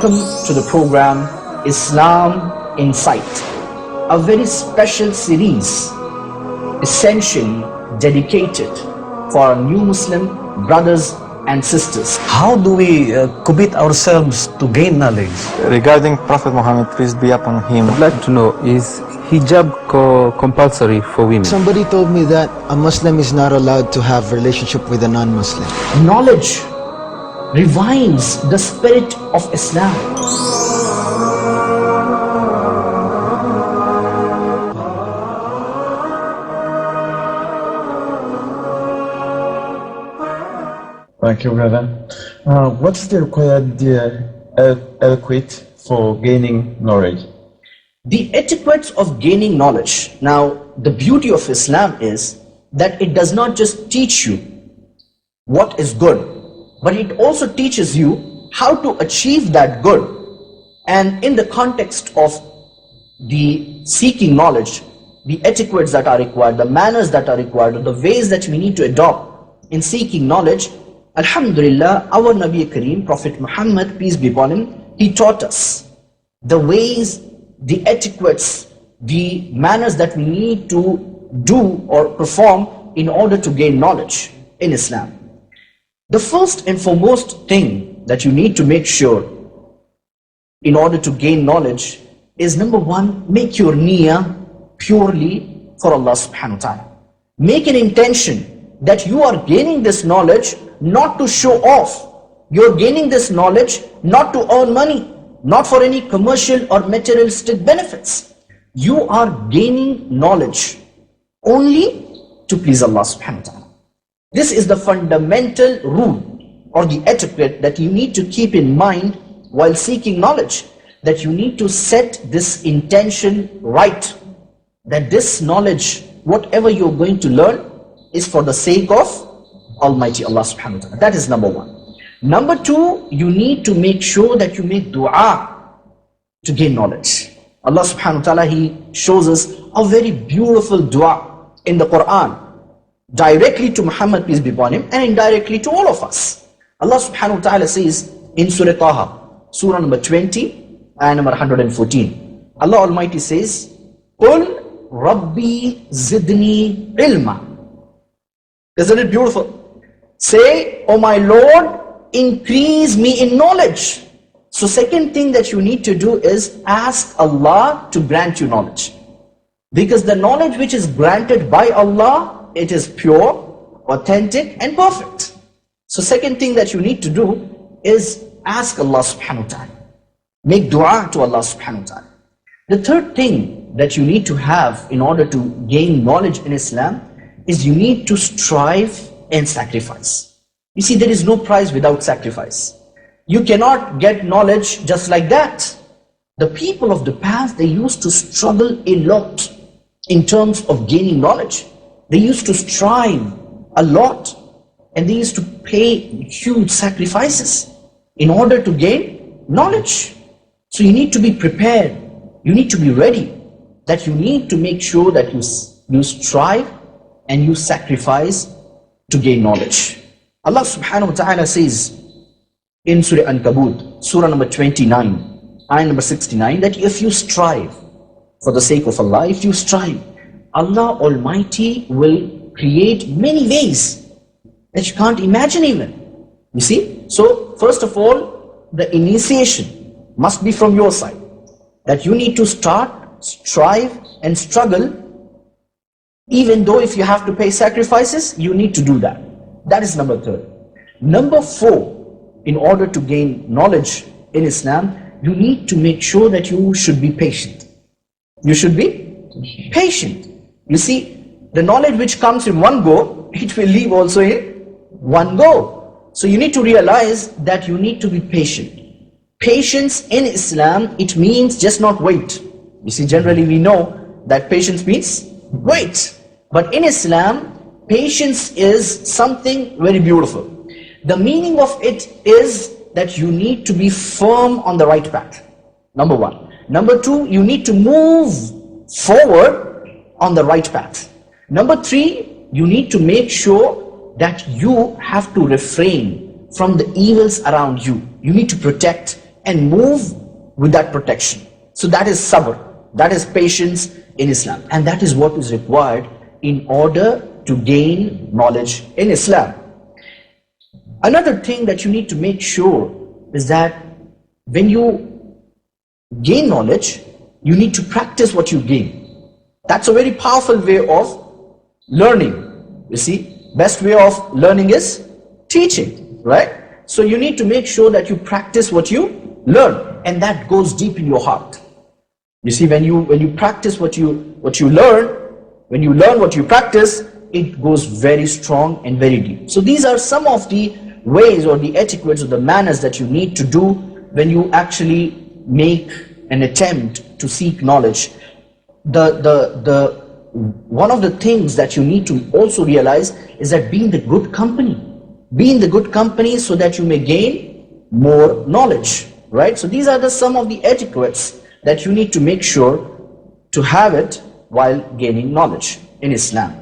Welcome to the program Islam in Sight, a very special series essentially dedicated for our new Muslim brothers and sisters. How do we commit ourselves to gain knowledge? Regarding Prophet Muhammad, peace be upon him, I'd like to know, is hijab compulsory for women? Somebody told me that a Muslim is not allowed to have relationship with a non-Muslim. Knowledge revives the spirit of Islam. Thank you, brother. What's the required etiquette for gaining knowledge? The etiquettes of gaining knowledge. Now, the beauty of Islam is that it does not just teach you what is good, but it also teaches you how to achieve that good. And in the context of the seeking knowledge, the etiquettes that are required, the manners that are required, the ways that we need to adopt in seeking knowledge, Alhamdulillah, our Nabi Kareem, Prophet Muhammad, peace be upon him, he taught us the ways, the etiquettes, the manners that we need to do or perform in order to gain knowledge in Islam. The first and foremost thing that you need to make sure in order to gain knowledge is, number one, make your niyyah purely for Allah subhanahu wa ta'ala. Make an intention that you are gaining this knowledge not to show off. You're gaining this knowledge not to earn money, not for any commercial or materialistic benefits. You are gaining knowledge only to please Allah subhanahu wa ta'ala. This is the fundamental rule or the etiquette that you need to keep in mind while seeking knowledge, that you need to set this intention right, that this knowledge, whatever you're going to learn, is for the sake of Almighty Allah subhanahu wa ta'ala. That is number one. Number two, you need to make sure that you make dua to gain knowledge. Allah subhanahu wa ta'ala, He shows us a very beautiful dua in the Quran, directly to Muhammad, peace be upon him, and indirectly to all of us. Allah subhanahu wa ta'ala says in Surah Taha, Surah number 20, ayah number 114. Allah Almighty says, Qul Rabbi Zidni Ilma. Isn't it beautiful? Say, oh my Lord, increase me in knowledge. So second thing that you need to do is ask Allah to grant you knowledge. Because the knowledge which is granted by Allah, it is pure, authentic and perfect. So second thing that you need to do is ask Allah subhanahu wa ta'ala. Make dua to Allah subhanahu wa ta'ala. The third thing that you need to have in order to gain knowledge in Islam is you need to strive and sacrifice. You see, there is no prize without sacrifice. You cannot get knowledge just like that. The people of the past, they used to struggle a lot in terms of gaining knowledge. They used to strive a lot, and they used to pay huge sacrifices in order to gain knowledge. So you need to be prepared. You need to be ready. That you need to make sure that you strive and you sacrifice to gain knowledge. Allah subhanahu wa ta'ala says in Surah Ankabut, Surah number 29, ayah number 69, that if you strive for the sake of Allah, if you strive, Allah Almighty will create many ways that you can't imagine even. You see? So first of all, the initiation must be from your side. That you need to start, strive and struggle. Even though if you have to pay sacrifices, you need to do that. That is number third. Number four, in order to gain knowledge in Islam, you need to make sure that you should be patient. You should be patient. You see, the knowledge which comes in one go, it will leave also in one go. So you need to realize that you need to be patient. Patience in Islam, it means just not wait. You see, generally we know that patience means wait. But in Islam, patience is something very beautiful. The meaning of it is that you need to be firm on the right path. Number one. Number two, you need to move forward on the right path. Number three, you need to make sure that you have to refrain from the evils around you. You need to protect and move with that protection. So that is sabr, that is patience in Islam, and that is what is required in order to gain knowledge in Islam. Another thing that you need to make sure is that when you gain knowledge, you need to practice what you gain. That's a very powerful way of learning. You see, best way of learning is teaching, right? So you need to make sure that you practice what you learn, and that goes deep in your heart. You see, when you practice what you learn, when you learn what you practice, it goes very strong and very deep. So these are some of the ways or the etiquettes or the manners that you need to do when you actually make an attempt to seek knowledge. One of the things that you need to also realize is that be in the good company. Be in the good company so that you may gain more knowledge, right? So these are some of the etiquettes that you need to make sure to have it while gaining knowledge in Islam.